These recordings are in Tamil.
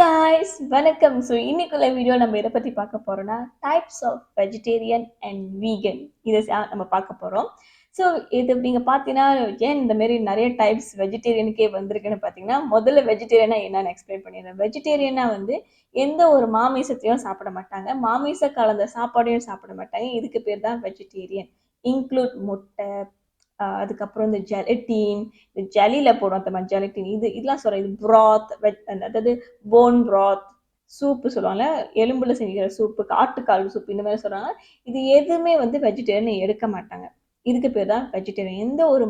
காய்ஸ் வணக்கம். ஸோ இன்னைக்குள்ள வீடியோ நம்ம எதை பற்றி பார்க்க போகிறோம்னா types of vegetarian and vegan இதை நம்ம பார்க்க போகிறோம். ஸோ இது நீங்கள் பார்த்தீங்கன்னா ஏன் இந்த மாதிரி நிறைய டைப்ஸ் வெஜிடேரியனுக்கே வந்திருக்குன்னு பார்த்தீங்கன்னா, முதல்ல வெஜிடேரியனா என்னன்னு எக்ஸ்பிளைன் பண்ணிடுறேன். வெஜிடேரியனா வந்து எந்த ஒரு மாமிசத்தையும் சாப்பிட மாட்டாங்க, மாமிச கலந்த சாப்பாடையும் சாப்பிட மாட்டாங்க. இதுக்கு பேர் தான் வெஜிடேரியன். இன்க்ளூட் முட்டை, அதுக்கப்புறம் இந்த ஜெலட்டின், இந்த ஜெலியில் போடும் அந்த ஜெலட்டின், இதெல்லாம் சொல்கிறேன். இது ப்ராத், அதாவது போன் ப்ராத், சூப்பு சொல்லுவாங்க, எலும்புல செய்கிற சூப்பு, ஆட்டுக்கால் சூப்பு, இந்த மாதிரி சொல்கிறாங்க. இது எதுவுமே வந்து வெஜிடேரியன் எடுக்க மாட்டாங்க. இதுக்கு பேர் தான் வெஜிடேரியன். எந்த ஒரு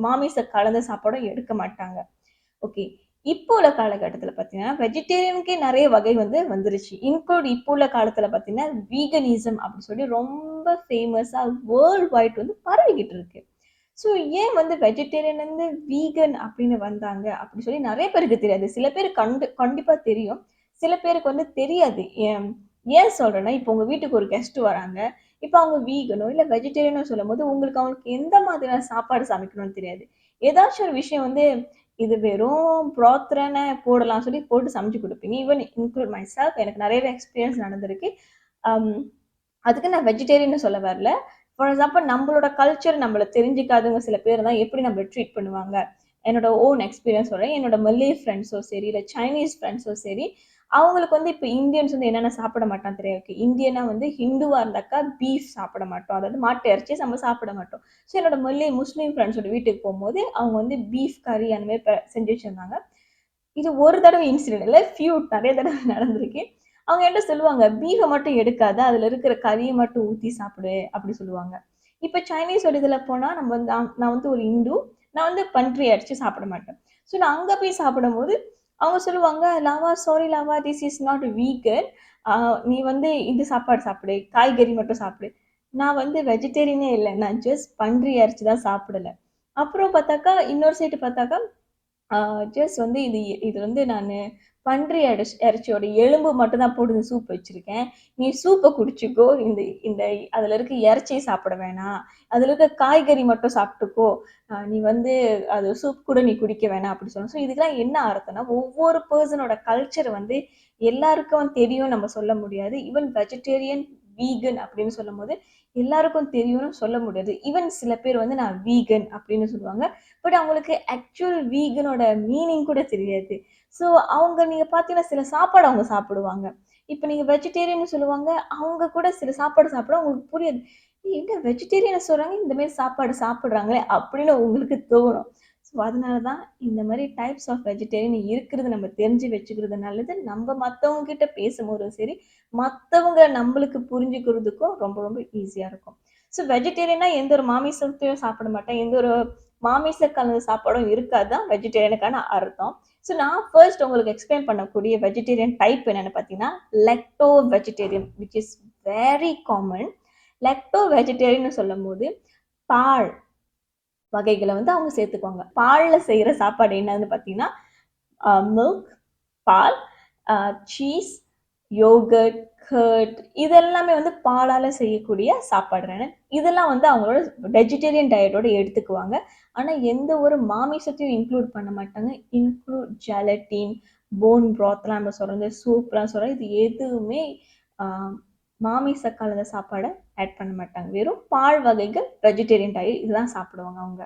மாமிச கலந்த சாப்பாடும் எடுக்க மாட்டாங்க. ஓகே. இப்போ உள்ள காலகட்டத்தில் பார்த்தீங்கன்னா வெஜிடேரியனுக்கே நிறைய வகை வந்துருச்சு. இன்க்ளூட் இப்போ உள்ள காலத்தில் பார்த்தீங்கன்னா வீகனிசம் அப்படின்னு சொல்லி ரொம்ப ஃபேமஸாக வேர்ல்ட் வைட் பரவிக்கிட்டு இருக்கு. ஸோ ஏன் வெஜிடேரியன் வீகன் அப்படின்னு வந்தாங்க அப்படின்னு சொல்லி நிறைய பேருக்கு தெரியாது. சில பேர் கண்டிப்பாக தெரியும், சில பேருக்கு தெரியாது. ஏன் சொல்கிறேன்னா, இப்போ உங்கள் வீட்டுக்கு ஒரு கெஸ்ட் வராங்க, இப்போ அவங்க வீகனோ இல்லை வெஜிடேரியனோ சொல்லும் போது அவங்களுக்கு எந்த மாதிரியான சாப்பாடு சமைக்கணும்னு தெரியாது. ஏதாச்சும் ஒரு விஷயம் இது வெறும் ப்ராத்ரான போடலாம் சொல்லி போட்டு சமைச்சு கொடுப்பீங்க. ஈவன் இன்க்ளூட் மை செல்ஃப், எனக்கு நிறையவே எக்ஸ்பீரியன்ஸ் நடந்திருக்கு. அதுக்கு நான் வெஜிடேரியன் சொல்ல வரல. ஃபார் எக்ஸாம்பிள், நம்மளோட கல்ச்சர் நம்மள தெரிஞ்சுக்காதவங்க சில பேர் தான் எப்படி நம்மள ட்ரீட் பண்ணுவாங்க. என்னோட ஓன் எக்ஸ்பீரியன்ஸ் சொல்கிறேன். என்னோட மல்லே ஃப்ரெண்ட்ஸோ சரி, இல்லை சைனீஸ் ஃப்ரெண்ட்ஸோ சரி, அவங்களுக்கு இப்போ இந்தியன்ஸ் என்னென்ன சாப்பிட மாட்டான் தெரியாது. இந்தியனா ஹிந்துவாக இருந்தாக்கா பீஃப் சாப்பிட மாட்டோம், அதாவது மாட்டு இறைச்சி நம்ம சாப்பிட மாட்டோம். ஸோ என்னோட மல்லே முஸ்லீம் ஃப்ரெண்ட்ஸோட வீட்டுக்கு போகும்போது அவங்க பீஃப் கறி அந்த மாதிரி செஞ்சு வச்சுருந்தாங்க. இது ஒரு தடவை இன்சிடென்ட் இல்லை, நிறைய தடவை நடந்திருக்கு. அவங்க என்ன சொல்லுவாங்க, பீஃபை மட்டும் எடுக்காத, அதில் இருக்கிற கறியை மட்டும் ஊற்றி சாப்பிடு அப்படி சொல்லுவாங்க. இப்போ சைனீஸோட இதில் போனால் நான் ஒரு இந்து, நான் பன்றி அடிச்சு சாப்பிட மாட்டேன். ஸோ நான் அங்கே போய் சாப்பிடும்போது அவங்க சொல்லுவாங்க, lava sorry lava, this is not vegan, நீ இந்த சாப்பாடு சாப்பிடு, காய்கறி மட்டும் சாப்பிடு. நான் வெஜிடேரியனே இல்லை, நான் ஜஸ்ட் பன்றி அரிசி தான் சாப்பிடலை. அப்புறம் பார்த்தாக்கா இன்னொரு சைடு பார்த்தாக்கா ஜஸ்ட் இது நான் பன்றி இறைச்சியோட எலும்பு மட்டும் தான் போட்டு சூப் வச்சிருக்கேன், நீ சூப்பை குடிச்சுக்கோ, இந்த இந்த அதில் இருக்க இறைச்சியை சாப்பிட வேணாம், அதில் இருக்க காய்கறி மட்டும் சாப்பிட்டுக்கோ, நீ அது சூப் கூட நீ குடிக்க வேணாம் அப்படி சொல்லணும். ஸோ இதுக்கெல்லாம் என்ன அர்த்தம்னா, ஒவ்வொரு பர்சனோட கல்ச்சர் எல்லாருக்கும் தெரியும் நம்ம சொல்ல முடியாது. ஈவன் வெஜிடேரியன் வீகன் அப்படின்னு சொல்லும் போது எல்லாருக்கும் தெரியும்னு சொல்ல முடியாது. ஈவன் சில பேர் நான் வீகன் அப்படின்னு சொல்லுவாங்க, பட் அவங்களுக்கு ஆக்சுவல் வீகனோட மீனிங் கூட தெரியாது. ஸோ அவங்க நீங்கள் பார்த்தீங்கன்னா சில சாப்பாடு அவங்க சாப்பிடுவாங்க. இப்போ நீங்கள் வெஜிடேரியன் சொல்லுவாங்க, அவங்க கூட சில சாப்பாடு சாப்பிட அவங்களுக்கு புரியாது. என்ன வெஜிடேரியனை சொல்கிறாங்க, இந்த மாதிரி சாப்பாடு சாப்பிட்றாங்களே அப்படின்னு உங்களுக்கு தோணும். ஸோ அதனால தான் இந்த மாதிரி டைப்ஸ் ஆஃப் வெஜிடேரியன் இருக்கிறது நம்ம தெரிஞ்சு வச்சுக்கிறது நல்லது. நம்ம மற்றவங்க கிட்ட பேசும்போதும் சரி, மற்றவங்க நம்மளுக்கு புரிஞ்சுக்கிறதுக்கும் ரொம்ப ரொம்ப ஈஸியாக இருக்கும். ஸோ வெஜிடேரியனா எந்த ஒரு மாமிசத்தையும் சாப்பிட மாட்டேன், எந்த ஒரு மாமிச கலந்த சாப்பாடும் இருக்காது தான் வெஜிடேரியனுக்கான அர்த்தம். ஸோ நான் ஃபர்ஸ்ட் உங்களுக்கு எக்ஸ்பிளைன் பண்ணக்கூடிய வெஜிடேரியன் டைப் என்னென்னு பார்த்தீங்கன்னா lacto vegetarian, which is very common. Lacto vegetarian சொல்லும் போது பால் வகைகளை அவங்க சேர்த்துக்குவாங்க. பாலில் செய்கிற சாப்பாடு என்னன்னு பார்த்தீங்கன்னா மில்க், பால், சீஸ், யோகர்ட், கர்ட், இதெல்லாமே பாலால் செய்யக்கூடிய சாப்பாடு. இதெல்லாம் அவங்களோட வெஜிடேரியன் டயட்டோட எடுத்துக்குவாங்க. ஆனால் எந்த ஒரு மாமிசத்தையும் இன்க்ளூட் பண்ண மாட்டாங்க. இன்க்ளூட் ஜெலட்டின், போன் ப்ராத்லாம் நம்ம சொல்கிறது, சூப்லாம் சொல்கிறோம், இது எதுவுமே மாமிச கலந்த சாப்பாடை ஆட் பண்ண மாட்டாங்க. வெறும் பால் வகைகள், வெஜிடேரியன் டயட் இதுதான் சாப்பிடுவாங்க அவங்க.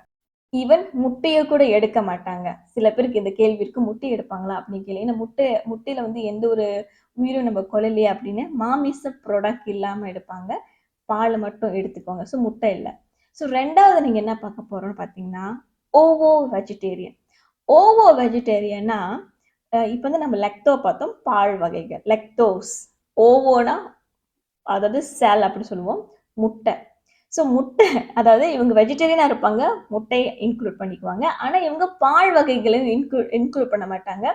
ஈவன் முட்டையை கூட எடுக்க மாட்டாங்க. சில பேருக்கு இந்த கேள்வி இருக்கு, முட்டை எடுப்பாங்களா அப்படின்னு கேள்வி. ஏன்னா முட்டையில எந்த ஒரு உயிரும் நம்ம கொல்லலையே அப்படின்னு மாமிச ப்ராடக்ட் இல்லாமல் எடுப்பாங்க. பால் மட்டும் எடுத்துக்கோங்க. ஸோ முட்டை இல்லை. ஸோ ரெண்டாவது நீங்கள் என்ன பார்க்க போகிறோன்னு பார்த்தீங்கன்னா ஓவோ வெஜிடேரியன். ஓவோ வெஜிடேரியன்னா இப்போ நம்ம லெக்டோ பார்த்தோம், பால் வகைகள் லெக்டோஸ். ஓவோனா அதாவது சேல் அப்படி சொல்லுவோம், முட்டை. ஸோ முட்டை, அதாவது இவங்க வெஜிடேரியனாக இருப்பாங்க, முட்டையை இன்க்ளூட் பண்ணிக்குவாங்க. ஆனால் இவங்க பால் வகைகளையும் இன்க்ளூட் பண்ண மாட்டாங்க,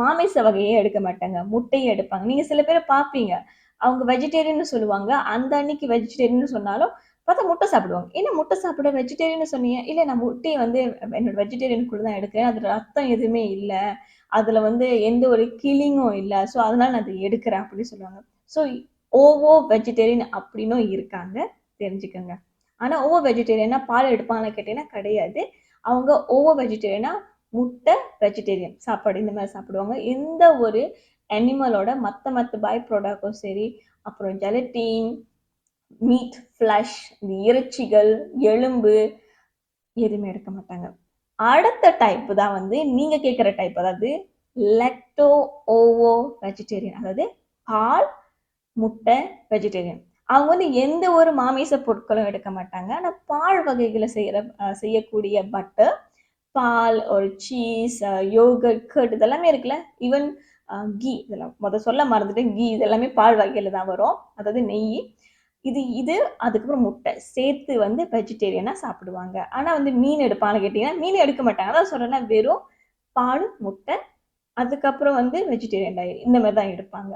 மாமிச வகையை எடுக்க மாட்டாங்க, முட்டையை எடுப்பாங்க. நீங்கள் சில பேரை பார்ப்பீங்க, அவங்க வெஜிடேரியன் சொல்லுவாங்க, அந்த அன்னைக்கு வெஜிடேரியன் சொன்னாலும் பார்த்தா முட்டை சாப்பிடுவாங்க. ஏன்னா முட்டை சாப்பிட வெஜிடேரியன் சொன்னீங்க, இல்லை நான் முட்டையை என்னோட வெஜிடேரியனுக்குள்ள தான் எடுக்கிறேன், அதில் ரத்தம் எதுவுமே இல்லை, அதில் எந்த ஒரு கில்லிங்கும் இல்லை, ஸோ அதனால நான் அதை எடுக்கிறேன் அப்படின்னு சொல்லுவாங்க. ஸோ ஓவோ வெஜிடேரியன் அப்படின்னும் இருக்காங்க, தெரிஞ்சுக்கோங்க. ஆனால் ஓவோ வெஜிடேரியனா பால் எடுப்பாங்கன்னு கேட்டீங்கன்னா கிடையாது. அவங்க ஓவோ வெஜிடேரியனா முட்டை, வெஜிடேரியன் சாப்பாடு இந்த மாதிரி சாப்பிடுவாங்க. எந்த ஒரு அனிமலோட மத்த பை ப்ராடக்ட்டும் சரி, அப்புறம் ஜெலட்டின், மீட், ஃப்ளஷ், இந்த இறைச்சிகள், எலும்பு எதுவுமே எடுக்க மாட்டாங்க. அடுத்த டைப் தான் வந்து நீங்க கேட்கிற டைப். அதாவது லெக்டோ ஓவோ வெஜிடேரியன். அதாவது பால், முட்டை, வெஜிடேரியன். அவங்க வந்து எந்த ஒரு மாமிச பொருட்களும் எடுக்க மாட்டாங்க. ஆனா பால் வகைகளை செய்யக்கூடிய பட்டர், பால், ஒரு சீஸ், யோகர்ட், கர்ட் இதெல்லாமே இருக்குல்ல. ஈவன் கீ, இதெல்லாம் சொல்ல மறந்துட்டேன். கீ இதெல்லாமே பால் வகையில தான் வரும். அதாவது நெய். இது அதுக்கப்புறம் முட்டை சேர்த்து வந்து வெஜிடேரியனா சாப்பிடுவாங்க. ஆனா வந்து மீன் எடுப்பான்னு கேட்டீங்கன்னா, மீன் எடுக்க மாட்டாங்க. அதான் சொல்றேன்ல, வெறும் பால், முட்டை, அதுக்கப்புறம் வந்து வெஜிடேரியன் டயட் இந்த மாதிரி தான் எடுப்பாங்க.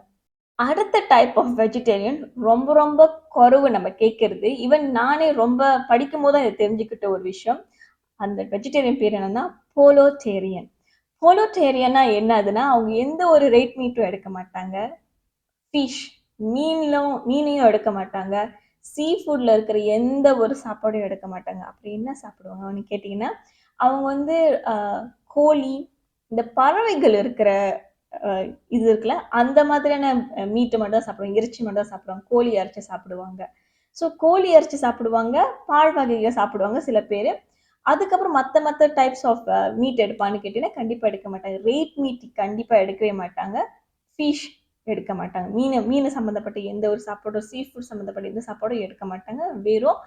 அடுத்த டைப் ஆஃப் வெஜிடேரியன் ரொம்ப ரொம்ப குறைவு நம்ம கேட்கறது. ஈவன் நானே ரொம்ப படிக்கும்போது தான் இதை தெரிஞ்சுக்கிட்ட ஒரு விஷயம். அந்த வெஜிடேரியன் பேர் என்னன்னா போலோடேரியன். போலோடேரியன்னா என்னதுன்னா, அவங்க எந்த ஒரு ரெட் மீட்டும் எடுக்க மாட்டாங்க. ஃபிஷ், மீனையும் எடுக்க மாட்டாங்க. சீ ஃபுட்ல இருக்கிற எந்த ஒரு சாப்பாடும் எடுக்க மாட்டாங்க. அப்படி என்ன சாப்பிடுவாங்கன்னு கேட்டீங்கன்னா, அவங்க வந்து கோழி, இந்த பறவைகள் இருக்கிற இது இருக்குல்ல, அந்த மாதிரியான மீட்டு மட்டும் தான் சாப்பிடுவாங்க. இறைச்சி மட்டும் தான் சாப்பிடுவாங்க. கோழி இறைச்சி சாப்பிடுவாங்க. ஸோ கோழி இறைச்சி சாப்பிடுவாங்க, பால் வகைகள் சாப்பிடுவாங்க சில பேரு. அதுக்கப்புறம் மத்த டைப்ஸ் ஆஃப் மீட் எடுப்பான்னு கேட்டீங்கன்னா, கண்டிப்பா எடுக்க மாட்டாங்க. ரெட் மீட் கண்டிப்பா எடுக்கவே மாட்டாங்க. ஃபிஷ் எடுக்க மாட்டாங்க. மீனு சம்மந்தப்பட்ட எந்த ஒரு சாப்பாடும், சீ ஃபுட் சம்மந்தப்பட்ட எந்த சாப்பாடும் எடுக்க மாட்டாங்க. வெறும்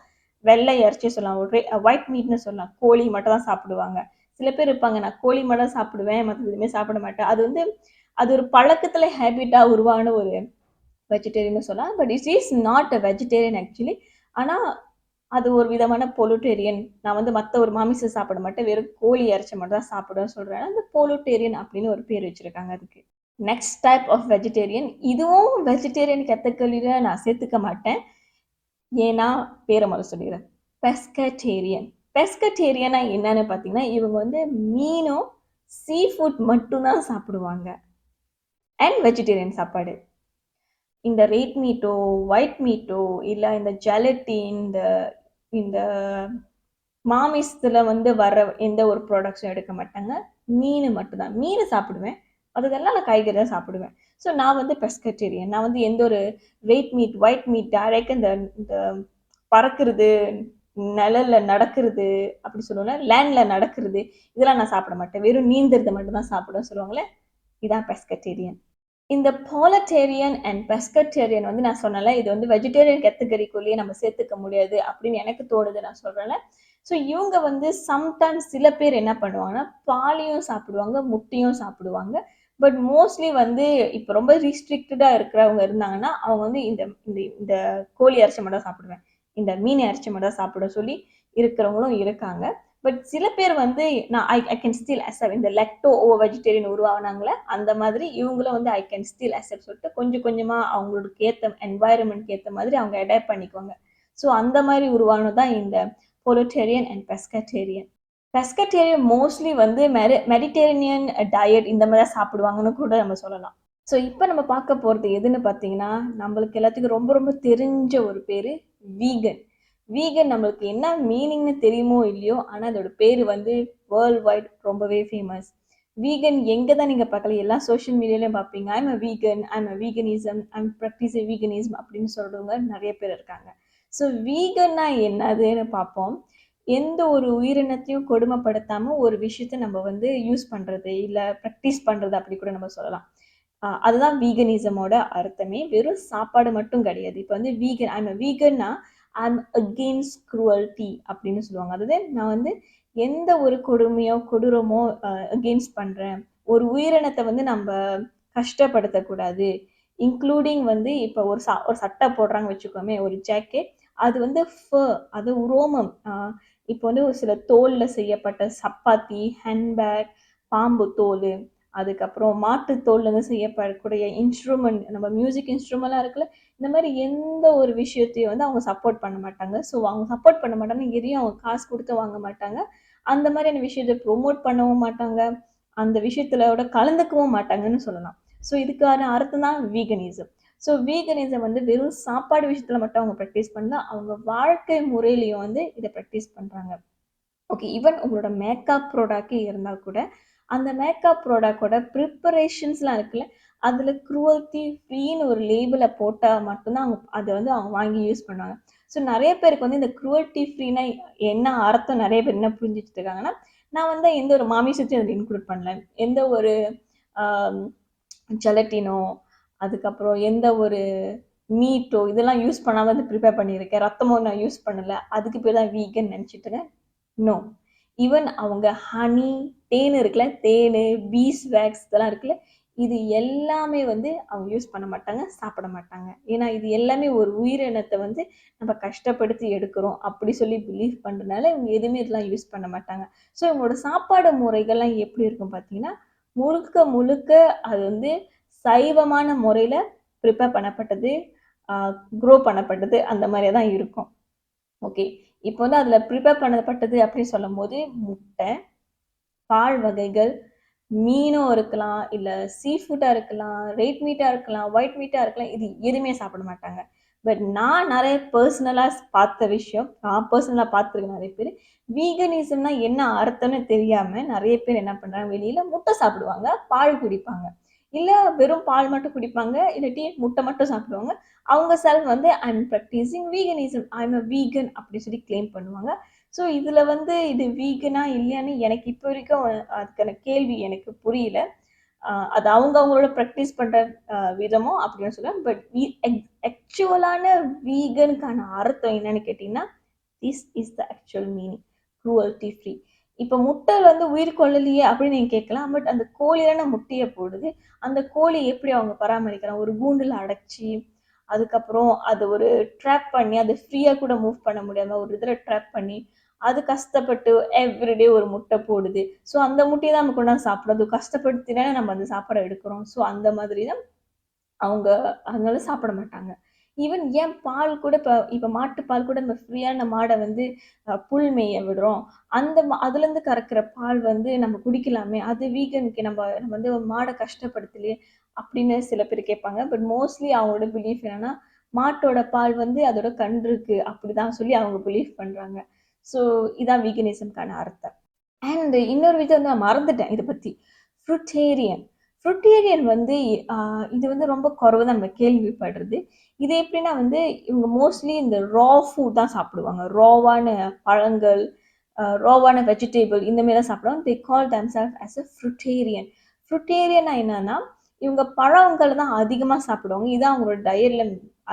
வெள்ளை இறைச்சி சொல்லலாம். ஒயிட் மீட்ன்னு சொல்லலாம். கோழி மட்டும் தான் சாப்பிடுவாங்க. சில பேர் இருப்பாங்க, நான் கோழி மட்டும் தான் சாப்பிடுவேன், மத்தது எதுவுமே சாப்பிட மாட்டேன். அது ஒரு பழக்கத்துல ஹேபிட்டா உருவான ஒரு வெஜிடேரியன்னு சொல்லலாம். But it is not a vegetarian actually. ஆனா அது ஒரு விதமான பொலுட்டேரியன். நான் வந்து மத்த ஒரு மாமிசம் சாப்பிட மாட்டேன். வெறும் கோழி இறைச்சி மட்டும் தான் சாப்பிடுவேன்னு சொல்றேன். அந்த பொலுட்டேரியன் அப்படின்னு ஒரு பேர் வச்சிருக்காங்க அதுக்கு. Next type of vegetarian. இதுவும் வெஜிடேரியன் கேட்டகரியில நான் சேர்த்துக்க மாட்டேன். ஏன்னா பேர முதல்ல சொல்லிடுறேன். பெஸ்கடேரியன். பெஸ்கடேரியனா என்னன்னு பார்த்தீங்கன்னா, இவங்க வந்து மீனும், சீ ஃபுட் மட்டும் தான் சாப்பிடுவாங்க. அண்ட் வெஜிடேரியன் சாப்பாடு. இந்த ரெட் மீட்டோ, ஒயிட் மீட்டோ, இல்ல இந்த ஜெலட்டின், இந்த இந்த மாமிசத்துல வந்து வர எந்த ஒரு ப்ராடக்ட்ஸும் எடுக்க மாட்டாங்க. மீனு மட்டும் தான். மீனு சாப்பிடுவேன். மத்ததெல்லாம் நான் காய்கறி தான் சாப்பிடுவேன். ஸோ நான் வந்து பெஸ்கடேரியன். நான் வந்து எந்த ஒரு ரெட் மீட், ஒயிட் மீட் டைரக்ட்டா இந்த இந்த பறக்கிறது, நிழல்ல நடக்கிறது, அப்படி சொல்லுவோம்ல, லேண்ட்ல நடக்கிறது, இதெல்லாம் நான் சாப்பிட மாட்டேன். வெறும் நீந்துறத மட்டும் தான் சாப்பிடுவேன்னு சொல்லுவாங்கல்ல, இதான் பெஸ்கடேரியன். இந்த பாலட்டேரியன் அண்ட் பெஸ்கட்டேரியன் வந்து நான் சொன்னேன்ல, இது வந்து வெஜிடேரியன் கேட்டகரிக்குள்ளேயே நம்ம சேர்த்துக்க முடியாது அப்படின்னு எனக்கு தோணுது, நான் சொல்றேன்ல. ஸோ இவங்க வந்து சம்டைம்ஸ் சில பேர் என்ன பண்ணுவாங்கன்னா, பாலையும் சாப்பிடுவாங்க, முட்டையும் சாப்பிடுவாங்க. பட் மோஸ்ட்லி வந்து இப்போ ரொம்ப ரிஸ்ட்ரிக்டடா இருக்கிறவங்க இருந்தாங்கன்னா, அவங்க வந்து இந்த இந்த இந்த கோழி இறைச்சி மட்டும் தான் சாப்பிடுவேன். இந்த மீன் இறைச்சி மட்டும் தான் சாப்பிட சொல்லி இருக்கிறவங்களும் இருக்காங்க. பட் சில பேர் வந்து நான் ஐ கேன் ஸ்டில் அக்செப்ட். இந்த லெக்டோ ஓ வெஜிடேரியன் உருவாகுனாங்கல்ல, அந்த மாதிரி இவங்களும் வந்து ஐ கேன் ஸ்டில் அக்செப்ட் சொல்லிட்டு கொஞ்சம் கொஞ்சமா அவங்களுக்கு ஏத்த என்வாயரன்மெண்ட்க்கு ஏத்த மாதிரி அவங்க அடாப்ட் பண்ணிக்குவாங்க. ஸோ அந்த மாதிரி உருவானது தான் இந்த பொலோட்டேரியன் அண்ட் பெஸ்கட்டேரியன். பெஸ்கட்டேரியன் மோஸ்ட்லி வந்து மெடிடேரேனியன் டயட் இந்த மாதிரி தான் சாப்பிடுவாங்கன்னு கூட நம்ம சொல்லலாம். ஸோ இப்போ நம்ம பார்க்க போறது எதுன்னு பார்த்தீங்கன்னா, நம்மளுக்கு எல்லாத்துக்கும் ரொம்ப ரொம்ப தெரிஞ்ச ஒரு பேரு வீகன். வீகன் நம்மளுக்கு என்ன மீனிங்னு தெரியுமோ இல்லையோ, ஆனா அதோட பேரு வந்து வேர்ல்ட் வைட் ரொம்பவே ஃபேமஸ். வீகன் எங்க தான் நீங்க பார்க்கலாம், எல்லா சோஷியல் மீடியாலயும் பார்ப்பீங்க. I'm a vegan, I'm a veganism, I'm practice veganism அப்படின்னு சொல்றவங்க நிறைய பேர் இருக்காங்க. ஸோ வீகன்னா என்னதுன்னு பார்ப்போம். எந்த ஒரு உயிரினத்தையும் கொடுமைப்படுத்தாம ஒரு விஷயத்த நம்ம வந்து யூஸ் பண்றது, இல்ல ப்ராக்டிஸ் பண்றது அப்படி கூட நம்ம சொல்லலாம். அதுதான் வீகனிசமோட அர்த்தமே. வெறும் சாப்பாடு மட்டும் கிடையாது. இப்போ வந்து வீகன் ஐம் அ வீகன்னா ஐம் அகெயின்ஸ்ட் குரூவல்டி அப்படின்னு சொல்லுவாங்க. அதாவது நான் வந்து எந்த ஒரு கொடுமையோ, கொடூரமோ அகெயின்ஸ்ட் பண்றேன். ஒரு உயிரினத்தை வந்து நம்ம கஷ்டப்படுத்தக்கூடாது. இன்க்ளூடிங் வந்து இப்போ ஒரு சட்டை போடுறாங்க வச்சுக்கோமே, ஒரு ஜாக்கெட். அது வந்து ஃபர், அது உரோமம். இப்போ வந்து ஒரு சில தோல்ல செய்யப்பட்ட சப்பாத்தி, ஹேண்ட்பேக், பாம்பு தோல், அதுக்கப்புறம் மாட்டு தோல்லேருந்து செய்யப்படக்கூடிய இன்ஸ்ட்ருமெண்ட், நம்ம மியூசிக் இன்ஸ்ட்ருமெண்ட்லாம் இருக்குல்ல, இந்த மாதிரி எந்த ஒரு விஷயத்தையும் வந்து அவங்க சப்போர்ட் பண்ண மாட்டாங்க. ஸோ அவங்க சப்போர்ட் பண்ண மாட்டாங்க, எதையும் அவங்க காசு கொடுத்து வாங்க மாட்டாங்க. அந்த மாதிரியான விஷயத்தை ப்ரொமோட் பண்ணவும் மாட்டாங்க. அந்த விஷயத்திலோட கலந்துக்கவும் மாட்டாங்கன்னு சொல்லலாம். ஸோ இதுக்கான அர்த்தம் தான் வீகனிசம். ஸோ வீகனிசம் வந்து வெறும் சாப்பாடு விஷயத்துல மட்டும் அவங்க ப்ராக்டிஸ் பண்ணல, அவங்க வாழ்க்கை முறையிலையும் வந்து இதை ப்ராக்டிஸ் பண்றாங்க. ஓகே. ஈவன் உங்களோட மேக்கப் ப்ராடக்ட்டே இருந்தா கூட, அந்த மேக்கப் ப்ராடக்ட்டோட ப்ரிப்பரேஷன்ஸ்லாம் இருக்குல்ல, அதில க்ரூவல்டி ஃப்ரீன்னு ஒரு லேபிள போட்டா மட்டும் தான் அத வந்து அவங்க வாங்கி யூஸ் பண்ணுவாங்க. ஸோ நெறைய பேருக்கு வந்து இந்த க்ரூவல்டி ஃப்ரீனா என்ன அர்த்தம் நெறைய பேர் என்ன புரிஞ்சு வச்சுருக்காங்கன்னா, நான் வந்து எந்த ஒரு மாமிசத்தையும் அதில இன்க்ளூட் பண்ணல. எந்த ஒரு அ ஜெலட்டினோ, அதுக்கப்புறம் எந்த ஒரு மீட்டோ இதெல்லாம் யூஸ் பண்ணாம வந்து ப்ரிப்பேர் பண்ணியிருக்கேன். ரத்தமோ நான் யூஸ் பண்ணல. அதுக்கு பேர் தான் வீகன் நெனச்சுட்டு நோ. ஈவன் அவங்க ஹனி, தேன் இருக்குல்ல, தேனு, பீஸ் வேக்ஸ் இதெல்லாம் இருக்குல்ல, இது எல்லாமே வந்து அவங்க யூஸ் பண்ண மாட்டாங்க, சாப்பிட மாட்டாங்க. ஏன்னா, இது எல்லாமே ஒரு உயிரினத்த வந்து நம்ம கஷ்டப்படுத்தி எடுக்கிறோம். அப்படி சொல்லி பிலீவ் பண்றனால, இவங்க எதுவுமே இதெல்லாம் யூஸ் பண்ண மாட்டாங்க. ஸோ இவங்களோட சாப்பாடு முறைகள்லாம் எப்படி இருக்கும் பார்த்தீங்கன்னா, முழுக்க முழுக்க அது வந்து சைவமான முறையில ப்ரிப்பேர் பண்ணப்பட்டது, அ க்ரோ பண்ணப்பட்டது அந்த மாரியே தான் இருக்கும். ஓகே. இப்போ வந்து அதில ப்ரிப்பேர் பண்ணப்பட்டது அப்படின்னு சொல்லும்போது, முட்டை, பால் வகைகள், மீனும் இருக்கலாம், இல்ல சீ ஃபுட்டா இருக்கலாம், ரெட் மீட்டா இருக்கலாம், ஒயிட் மீட்டா இருக்கலாம். இது எதுவுமே சாப்பிட மாட்டாங்க. பட் நான் நெறைய பெர்சனலா பார்த்த விஷயம், நான் பெர்சனலா பார்த்துருக்கேன் நெறைய பேரு. வீகனிசம்னா என்ன அர்த்தம்னு தெரியாம நெறைய பேர் என்ன பண்றாங்க, வெளியில முட்டை சாப்பிடுவாங்க, பால் குடிப்பாங்க. இல்ல வெறும் பால் மட்டும் குடிப்பாங்க. இல்லாட்டி முட்டை மட்டும் சாப்பிடுவாங்க. அவங்க செல்ஃப் வந்து ஐ அம் பிராக்டிசிங் வீகனிசம். ஐ அம் எ வீகன் அப்படி சொல்லி கிளைம் பண்ணுவாங்க. ஸோ இதுல வந்து இது வீகனா இல்லையான்னு எனக்கு இப்போ வரைக்கும் அதுக்கான கேள்வி எனக்கு புரியல. அது அவங்க அவங்களோட பிராக்டிஸ் பண்ற விதமும் அப்படின்னு சொல்லுவேன். பட் ஆக்சுவலான வீகனுக்கான அர்த்தம் என்னன்னு கேட்டீங்கன்னா, this is the actual meaning. Cruelty free. இப்ப முட்டை வந்து உயிர் கொள்ளலையே அப்படின்னு நீங்க கேட்கலாம். பட் அந்த கோழி தானே முட்டைய போடுது. அந்த கோழி எப்படி அவங்க பராமரிக்கிறாங்க? ஒரு கூண்டுல அடைச்சு, அதுக்கப்புறம் அத ஒரு ட்ராப் பண்ணி, அத ஃப்ரீயா கூட மூவ் பண்ண முடியாம ஒரு இதுல ட்ராப் பண்ணி, அது கஷ்டப்பட்டு எவ்ரிடே ஒரு முட்டை போடுது. ஸோ அந்த முட்டைய தான் நம்ம கொண்டாந்து சாப்பிடுறோம். அது கஷ்டப்படுத்தி தானே நம்ம அந்த சாப்பாட எடுக்கிறோம். ஸோ அந்த மாதிரி தான் அவங்க அதனால சாப்பிட மாட்டாங்க. ஈவன் ஏன் பால் கூட இப்ப மாட்டுப்பால் கூட நம்ம ஃப்ரீயான மாட வந்து புல் மேய விடுறோம். அந்த அதுலருந்து கறக்கிற பால் வந்து நம்ம குடிக்கலாமே! அது வீகன்க்கு நம்ம நம்ம வந்து மாட கஷ்டப்படுத்தலையே! அப்படின்னு சில பேர் கேட்பாங்க. பட் மோஸ்ட்லி அவங்களோட பிலீஃப் என்னன்னா, மாட்டோட பால் வந்து அதோட கன்றுக்கு அப்படிதான் சொல்லி அவங்க பிலீவ் பண்றாங்க. ஸோ இதான் வீகனிசம்க்கான அர்த்தம். அண்ட் இன்னொரு விஷயம் வந்து நான் மறந்துட்டேன் இத பத்தி. ஃப்ருட்டேரியன். ஃப்ருட்டேரியன் வந்து அ இது வந்து ரொம்ப குறைவு தான் நம்ம கேள்விப்படுறது. இது எப்படின்னா வந்து, இவங்க மோஸ்ட்லி இந்த ஃபுட் தான் சாப்பிடுவாங்க. ராவான பழங்கள், ராவான வெஜிடபிள் இந்த மாரி தான் சாப்பிடுவாங்க. தே கால் தெம்செல்வ்ஸ் அஸ் எ ஃப்ருட்டேரியன். ஃப்ருட்டேரியன்னா என்னன்னா, இவங்க பழங்கள் தான் அதிகமா சாப்பிடுவாங்க. இது அவங்களோட டயட்ல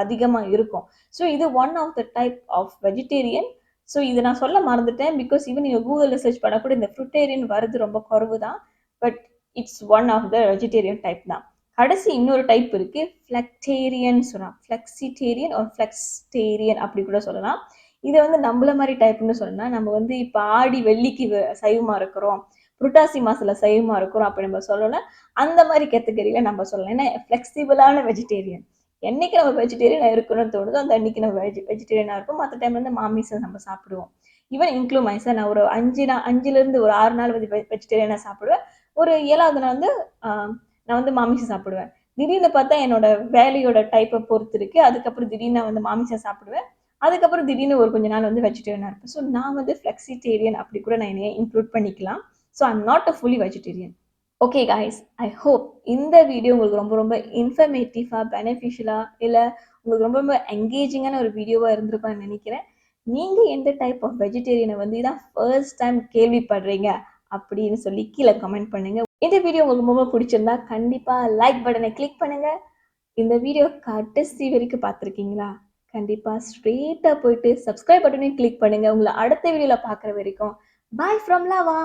அதிகமா இருக்கும். ஸோ இது one of the type of vegetarian. So இத நான் சொல்ல மறந்துட்டேன். பிகாஸ் ஈவன் நீங்க Googleல சர்ச் பண்ணா கூட இந்த ஃப்ருட்டேரியன் வரது ரொம்ப குறைவு தான். But it's one of the vegetarian type தான். கடைசி இன்னொரு டைப் இருக்கு. ஃப்ளெக்டேரியன் சொல்லலாம். ஃப்ளெக்ஸிடேரியன் ஆர் ஃப்ளெக்ஸ்டேரியன் அப்படி கூட சொல்லலாம். இத வந்து நம்மள மாரி டைப்ன்னு சொல்லலாம். நம்ம வந்து இப்ப ஆடி, வெள்ளிக்கு சைவமா இருக்கிறோம். புரட்டாசி மாசத்துல சைவமா இருக்கிறோம் அப்படி நம்ம சொல்லலாம். அந்த மாரி கேட்டகரியில நம்ம சொல்லலாம். ஏன்னா ஃப்ளெக்சிபிளான வெஜிடேரியன். என்னைக்கு நம்ம வெஜிடேரியனா இருக்கணும்னு தோணுதோ, அந்த அன்னைக்கு நம்ம வெஜிடேரியனா இருப்போம். மத்த டைம்ல வந்து மாமிசம் நம்ம சாப்பிடுவோம். ஈவன் இன்க்ளூட் மைசெல்ஃப் நான் ஒரு 5லிருந்து ஒரு 6 நாள் வெஜிடேரியனா சாப்பிடுவேன். ஒரு 7வது நாள் வந்து அ நான் வந்து மாமிசம் சாப்பிடுவேன். திடீர்னு பார்த்தா என்னோட வேலையோட டைப்ப பொறுத்து இருக்கு. அதுக்கப்புறம் திடீர்னு நான் வந்து மாமிசம் சாப்பிடுவேன். அதுக்கப்புறம் திடீர்னு ஒரு கொஞ்ச நாள் வந்து வெஜிடேரியனா இருப்பேன். ஸோ நான் வந்து ஃப்ளெக்ஸிடேரியன் அப்படி கூட நான் என்னைய இன்க்ளூட் பண்ணிக்கலாம். So I am not a fully vegetarian. Okay guys, I hope இந்த வீடியோ உங்களுக்கு ரொம்ப ரொம்ப இன்ஃபர்மேட்டிவா, பெனிஃபிஷியலா இல்ல உங்களுக்கு ரொம்ப ரொம்ப என்கேஜிங்கான ஒரு வீடியோவா இருந்திருக்கும்னு நினைக்கிறேன். நீங்க எந்த டைப் ஆஃப் வெஜிடேரியன வந்து இதான் ஃபர்ஸ்ட் டைம் கேள்விப்படுறீங்க அப்படின்னு சொல்லி கீழ கமெண்ட் பண்ணுங்க. இந்த வீடியோ உங்களுக்கு ரொம்ப ரொம்ப பிடிச்சிருந்தா கண்டிப்பா லைக் பட்டனை கிளிக் பண்ணுங்க. இந்த வீடியோ கடைசி வரைக்கும் பார்த்துருக்கீங்களா? கண்டிப்பா ஸ்ட்ரெயிட்டா போயிட்டு சப்ஸ்கிரைப் பட்டனையும் கிளிக் பண்ணுங்க. உங்கள அடுத்த வீடியோல பார்க்குற வரைக்கும் பாய் ஃப்ரம் லவா.